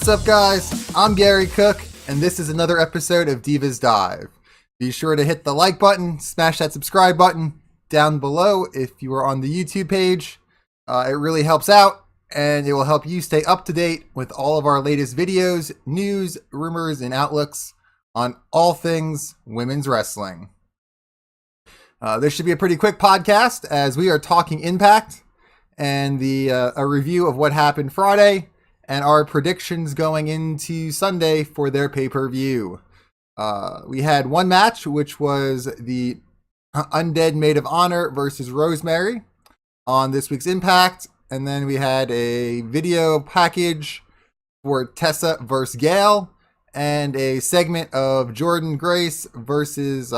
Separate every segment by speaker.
Speaker 1: What's up, guys? I'm Gary Cook, and this is another episode of Divas Dive. Be sure to hit the like button, smash that subscribe button down below if you are on the YouTube page. It really helps out, and it will help you stay up to date with all of our latest videos, news, rumors, and outlooks on all things women's wrestling. This should be a pretty quick podcast as we are talking Impact and a review of what happened Friday and our predictions going into Sunday for their pay-per-view. We had one match, which was the Undead Maid of Honor versus Rosemary on this week's Impact. And then we had a video package for Tessa versus Gail and a segment of Jordan Grace versus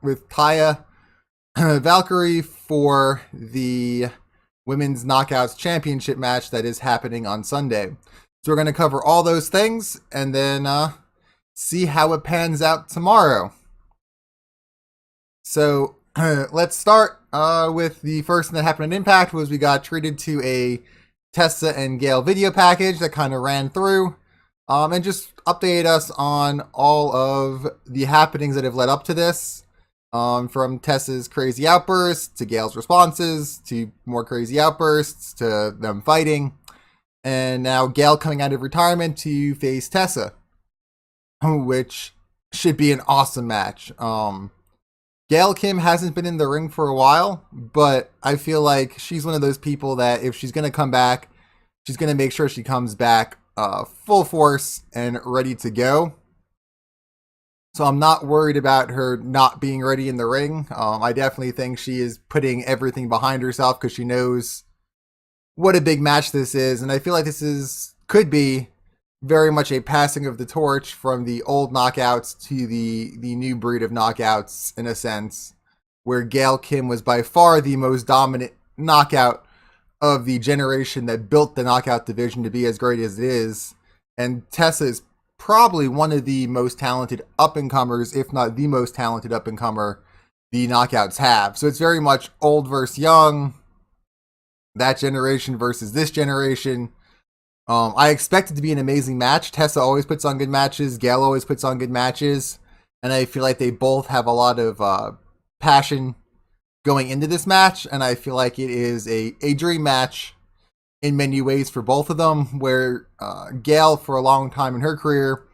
Speaker 1: with Taya Valkyrie for the Women's Knockouts Championship match that is happening on Sunday. So we're going to cover all those things and then see how it pans out tomorrow. So let's start with the first thing that happened in Impact was we got treated to a Tessa and Gail video package that kind of ran through and just updated us on all of the happenings that have led up to this. From Tessa's crazy outbursts to Gail's responses to more crazy outbursts to them fighting. And now Gail coming out of retirement to face Tessa, which should be an awesome match. Gail Kim hasn't been in the ring for a while, but I feel like she's one of those people that if she's going to come back, she's going to make sure she comes back full force and ready to go. So I'm not worried about her not being ready in the ring. I definitely think she is putting everything behind herself because she knows what a big match this is. And I feel like this could be very much a passing of the torch from the old knockouts to the new breed of knockouts, in a sense, where Gail Kim was by far the most dominant knockout of the generation that built the knockout division to be as great as it is. And Tessa is probably one of the most talented up-and-comers, if not the most talented up-and-comer the knockouts have. So it's very much old versus young, that generation versus this generation. I expect it to be an amazing match. Tessa always puts on good matches. Gail always puts on good matches. And I feel like they both have a lot of passion going into this match. And I feel like it is a dream match in many ways for both of them, where Gail, for a long time in her career,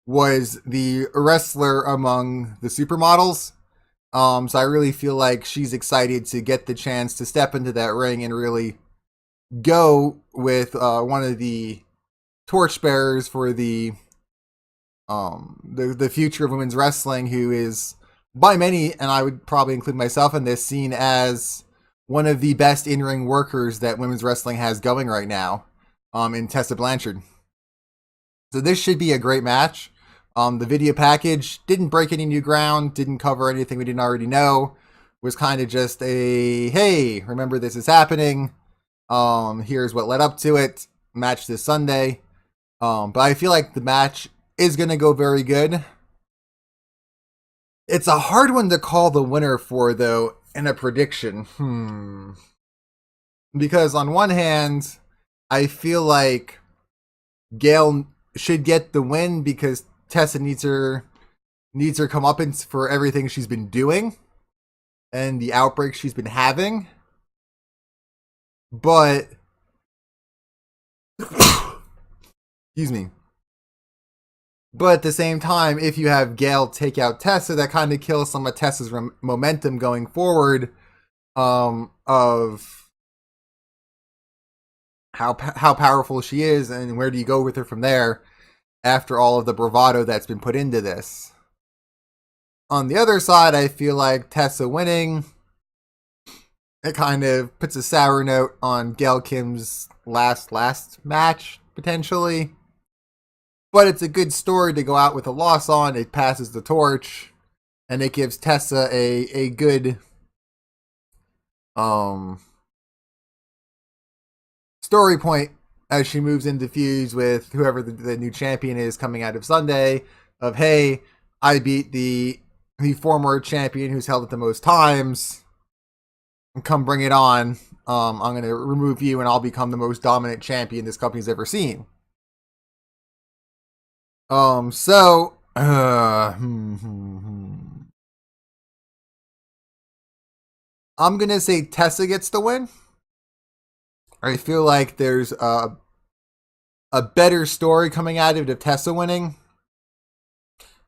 Speaker 1: was the wrestler among the supermodels. So I really feel like she's excited to get the chance to step into that ring and really go with one of the torchbearers for the future of women's wrestling, who is by many, and I would probably include myself in this, seen as one of the best in-ring workers that women's wrestling has going right now, in Tessa Blanchard. So this should be a great match. The video package didn't break any new ground, didn't cover anything we didn't already know. It was kind of just a, hey, remember this is happening. Here's what led up to it. Match this Sunday. But I feel like the match is going to go very good. It's a hard one to call the winner for, though, in a prediction. Because on one hand, I feel like Gail should get the win because Tessa needs her comeuppance for everything she's been doing and the outbreaks she's been having. But excuse me. But at the same time, if you have Gail take out Tessa, that kind of kills some of Tessa's momentum going forward, of how powerful she is and where do you go with her from there after all of the bravado that's been put into this. On the other side, I feel like Tessa winning, it kind of puts a sour note on Gail Kim's last match, potentially. But it's a good story to go out with a loss on. It passes the torch, and it gives Tessa a good story point as she moves into feuds with whoever the new champion is coming out of Sunday. Of, hey, I beat the former champion who's held it the most times. Come bring it on. I'm going to remove you, and I'll become the most dominant champion this company's ever seen. So I'm gonna say Tessa gets the win. I feel like there's a better story coming out of it of Tessa winning,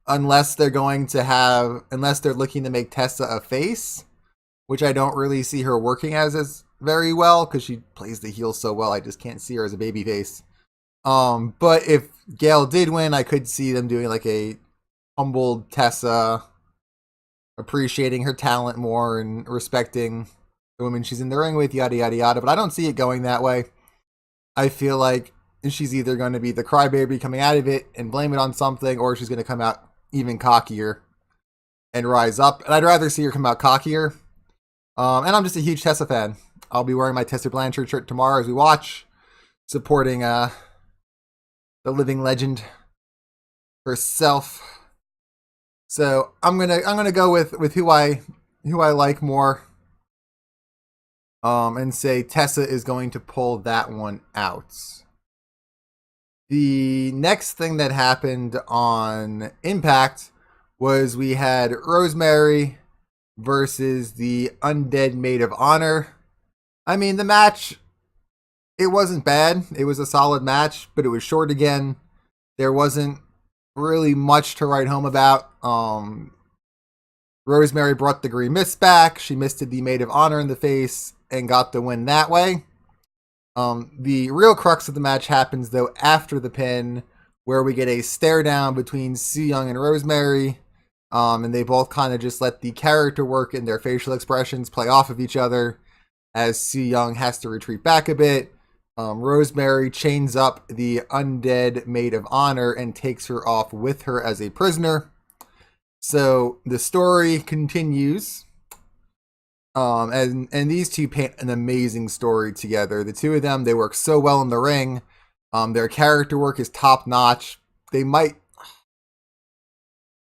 Speaker 1: unless they're looking to make Tessa a face, which I don't really see her working as very well because she plays the heel so well. I just can't see her as a baby face. But if Gail did win, I could see them doing like a humbled Tessa, appreciating her talent more and respecting the women she's in the ring with, yada yada yada. But I don't see it going that way. I feel like she's either going to be the crybaby coming out of it and blame it on something, or she's going to come out even cockier and rise up. And I'd rather see her come out cockier. And I'm just a huge Tessa fan. I'll be wearing my Tessa Blanchard shirt tomorrow as we watch, supporting the living legend herself. So I'm gonna go with who I like more. And say Tessa is going to pull that one out. The next thing that happened on Impact was we had Rosemary versus the Undead Maid of Honor. I mean, the match, it wasn't bad. It was a solid match, but it was short again. There wasn't really much to write home about. Rosemary brought the green mist back. She misted the Maid of Honor in the face and got the win that way. The real crux of the match happens, though, after the pin, where we get a stare down between Su Yung and Rosemary. And they both kind of just let the character work and their facial expressions play off of each other as Su Yung has to retreat back a bit. Rosemary chains up the Undead Maid of Honor and takes her off with her as a prisoner. So the story continues. And these two paint an amazing story together. The two of them, they work so well in the ring. Their character work is top notch.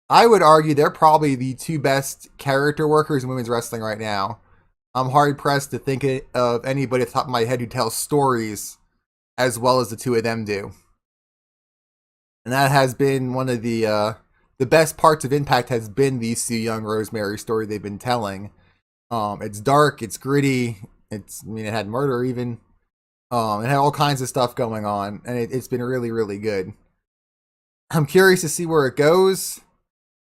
Speaker 1: I would argue they're probably the two best character workers in women's wrestling right now. I'm hard pressed to think of anybody at the top of my head who tells stories as well as the two of them do. And that has been one of the best parts of Impact has been the Su Yung Rosemary story they've been telling. It's dark, it's gritty, it had murder even. It had all kinds of stuff going on, and it's been really, really good. I'm curious to see where it goes.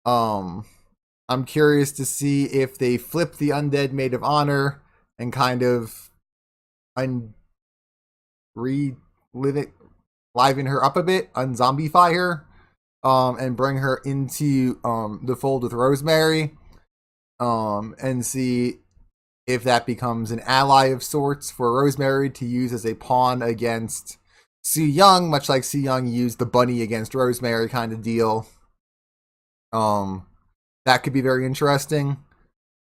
Speaker 1: I'm curious to see if they flip the Undead Maid of Honor and kind of liven her up a bit, unzombify her, and bring her into the fold with Rosemary. And see if that becomes an ally of sorts for Rosemary to use as a pawn against Su Yung, much like Su Yung used the bunny against Rosemary kind of deal. That could be very interesting.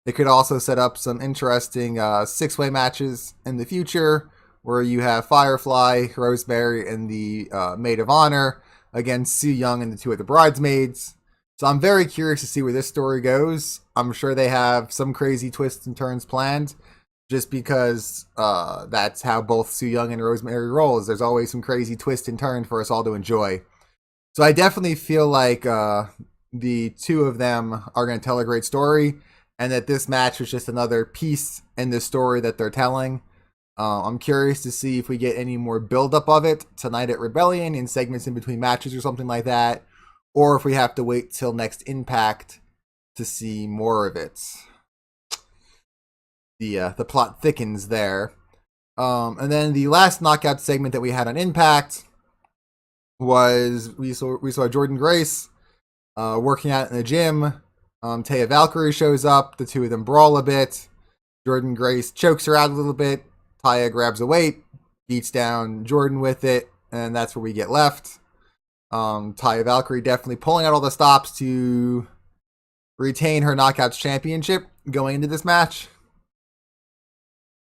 Speaker 1: It could also set up some interesting six-way matches in the future where you have Firefly, Rosemary, and the Maid of Honor against Su Yung and the two of the bridesmaids. So I'm very curious to see where this story goes. I'm sure they have some crazy twists and turns planned, just because that's how both Su Yung and Rosemary rolls. There's always some crazy twist and turn for us all to enjoy. So I definitely feel like the two of them are going to tell a great story, and that this match was just another piece in the story that they're telling. I'm curious to see if we get any more buildup of it tonight at Rebellion in segments in between matches or something like that, or if we have to wait till next Impact to see more of it. The plot thickens there. And then the last knockout segment that we had on Impact was we saw Jordynne Grace working out in the gym. Taya Valkyrie shows up. The two of them brawl a bit. Jordynne Grace chokes her out a little bit. Taya grabs a weight, beats down Jordynne with it, and that's where we get left. Taya Valkyrie definitely pulling out all the stops to retain her Knockouts Championship going into this match.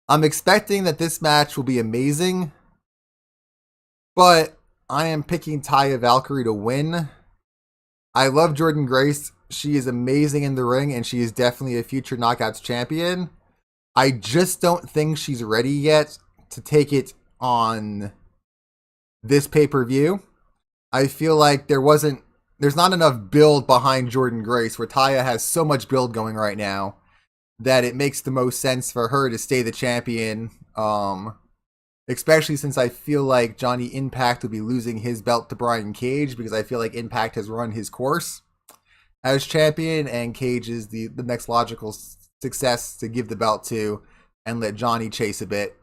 Speaker 1: I'm expecting that this match will be amazing, but I am picking Taya Valkyrie to win. I love Jordynne Grace. She is amazing in the ring, and she is definitely a future Knockouts champion. I just don't think she's ready yet to take it on this pay-per-view. I feel like there wasn't there's not enough build behind Jordynne Grace, where Taya has so much build going right now that it makes the most sense for her to stay the champion. Especially since I feel like Johnny Impact will be losing his belt to Brian Cage, because I feel like Impact has run his course as champion, and Cage is the next logical success to give the belt to and let Johnny chase a bit.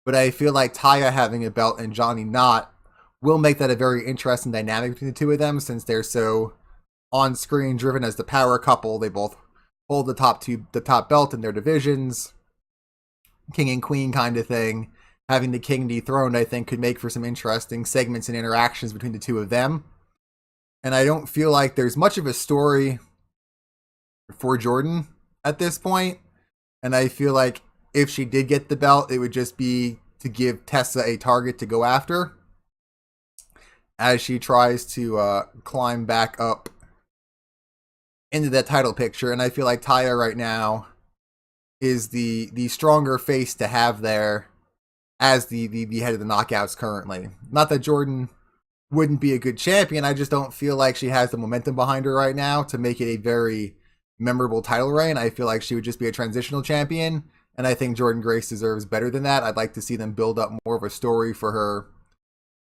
Speaker 1: But I feel like Taya having a belt and Johnny not will make that a very interesting dynamic between the two of them, since they're so on-screen driven as the power couple. They both hold the top belt in their divisions, king and queen kind of thing. Having the king dethroned, I think, could make for some interesting segments and interactions between the two of them. And I don't feel like there's much of a story for Jordynne at this point. And I feel like if she did get the belt, it would just be to give Tessa a target to go after as she tries to climb back up into that title picture. And I feel like Taya right now is the stronger face to have there as the head of the Knockouts currently. Not that Jordynne wouldn't be a good champion, I just don't feel like she has the momentum behind her right now to make it a very memorable title reign. I feel like she would just be a transitional champion, and I think Jordynne Grace deserves better than that. I'd like to see them build up more of a story for her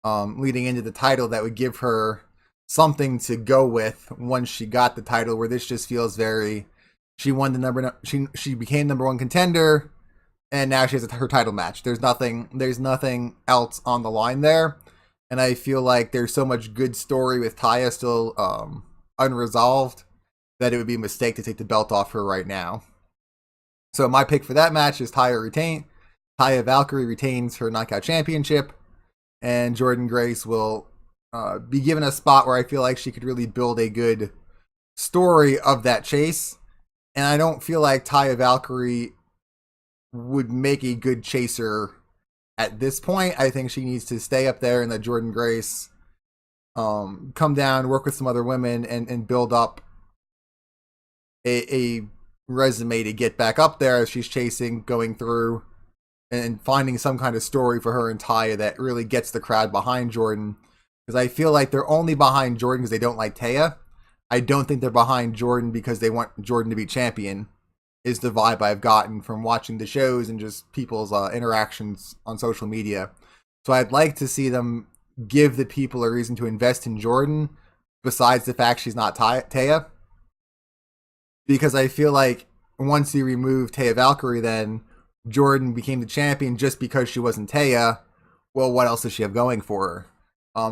Speaker 1: leading into the title that would give her something to go with once she got the title, where this just feels very, she won the she became number one contender, and now she has her title match. There's nothing else on the line there. And I feel like there's so much good story with Taya still unresolved that it would be a mistake to take the belt off her right now. So my pick for that match is Taya Valkyrie retains her Knockout Championship, and Jordynne Grace will be given a spot where I feel like she could really build a good story of that chase. And I don't feel like Taya Valkyrie would make a good chaser at this point. I think she needs to stay up there and let Jordynne Grace come down, work with some other women, and build up a resume to get back up there as she's chasing, going through, and finding some kind of story for her and Taya that really gets the crowd behind Jordynne. Because I feel like they're only behind Jordynne because they don't like Taya. I don't think they're behind Jordynne because they want Jordynne to be champion, is the vibe I've gotten from watching the shows and just people's interactions on social media. So I'd like to see them give the people a reason to invest in Jordynne besides the fact she's not Taya. Because I feel like once you remove Taya Valkyrie, then Jordynne became the champion just because she wasn't Taya. Well, what else does she have going for her?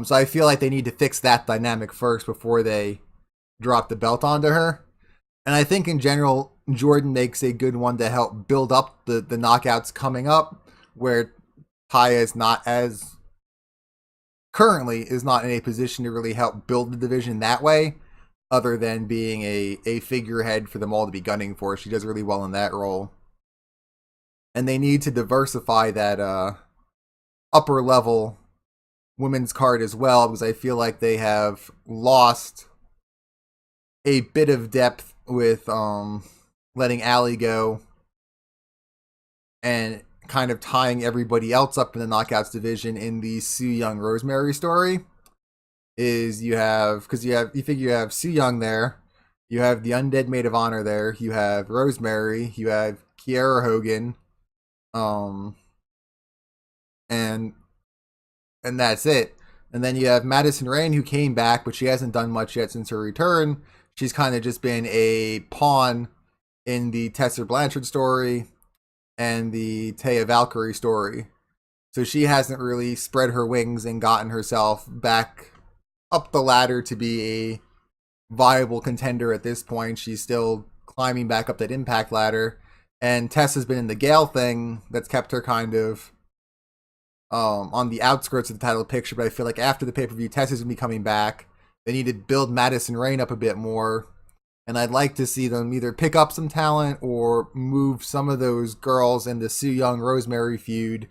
Speaker 1: So I feel like they need to fix that dynamic first before they drop the belt onto her. And I think in general, Jordynne makes a good one to help build up the knockouts coming up, where Taya is not in a position to really help build the division that way, other than being a figurehead for them all to be gunning for. She does really well in that role. And they need to diversify that upper level women's card as well, because I feel like they have lost a bit of depth with letting Allie go and kind of tying everybody else up in the Knockouts division in the Su Yung Rosemary story. You figure you have Su Yung there, you have the Undead Maid of Honor there, you have Rosemary, you have Kiera Hogan, and that's it. And then you have Madison Rayne, who came back, but she hasn't done much yet since her return. She's kind of just been a pawn in the Tessa Blanchard story and the Taya Valkyrie story. So she hasn't really spread her wings and gotten herself back up the ladder to be a viable contender at this point. She's still climbing back up that Impact ladder. And Tessa's been in the Gail thing that's kept her kind of on the outskirts of the title picture. But I feel like after the pay-per-view, Tessa's going to be coming back. They need to build Madison Rayne up a bit more. And I'd like to see them either pick up some talent or move some of those girls in the Su Yung Rosemary feud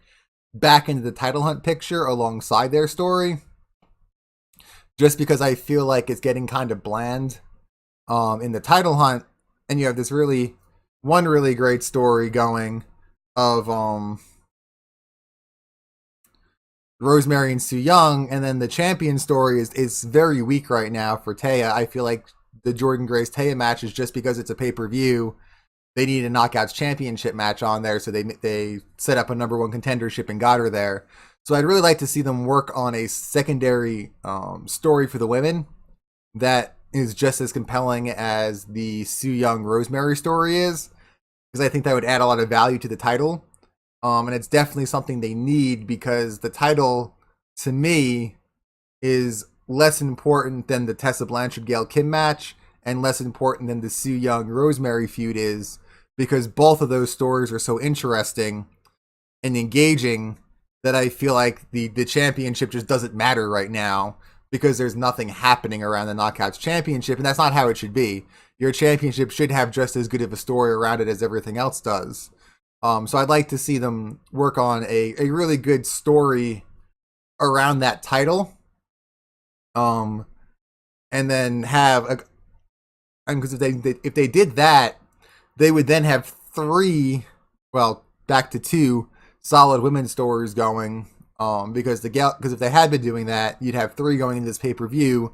Speaker 1: back into the title hunt picture alongside their story. Just because I feel like it's getting kind of bland in the title hunt. And you have this one really great story going of Rosemary and Su Yung, and then the champion story is very weak right now for Taya. I feel like the Jordynne Grace Taya match is just because it's a pay-per-view. They needed a Knockouts Championship match on there, so they set up a #1 contendership and got her there. So I'd really like to see them work on a secondary story for the women that is just as compelling as the Su Yung Rosemary story is, because I think that would add a lot of value to the title. And it's definitely something they need, because the title, to me, is less important than the Tessa Blanchard Gail Kim match, and less important than the Su Yung Rosemary feud is, because both of those stories are so interesting and engaging that I feel like the championship just doesn't matter right now, because there's nothing happening around the Knockouts Championship, and that's not how it should be. Your championship should have just as good of a story around it as everything else does. So I'd like to see them work on a really good story around that title. And then have because if they did that, they would then have 3, well, back to 2 solid women's stories going. Because if they had been doing that, you'd have 3 going into this pay-per-view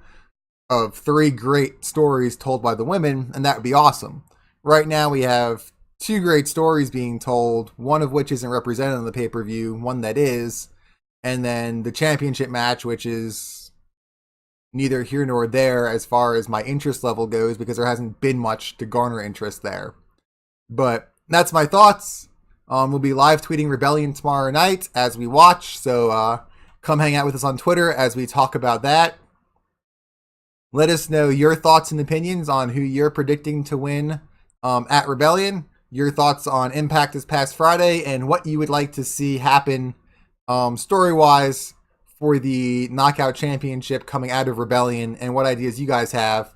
Speaker 1: of 3 great stories told by the women, and that would be awesome. Right now we have 2 great stories being told, one of which isn't represented on the pay-per-view, one that is, and then the championship match, which is neither here nor there as far as my interest level goes, because there hasn't been much to garner interest there. But that's my thoughts. We'll be live tweeting Rebellion tomorrow night as we watch, so come hang out with us on Twitter as we talk about that. Let us know your thoughts and opinions on who you're predicting to win at Rebellion, your thoughts on Impact this past Friday, and what you would like to see happen story-wise for the Knockout Championship coming out of Rebellion, and what ideas you guys have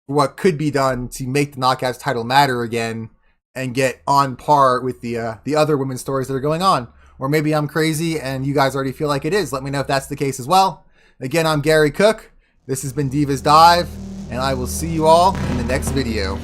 Speaker 1: for what could be done to make the Knockouts title matter again and get on par with the other women's stories that are going on. Or maybe I'm crazy and you guys already feel like it is. Let me know if that's the case as well. Again, I'm Gary Cook. This has been Divas Dive, and I will see you all in the next video.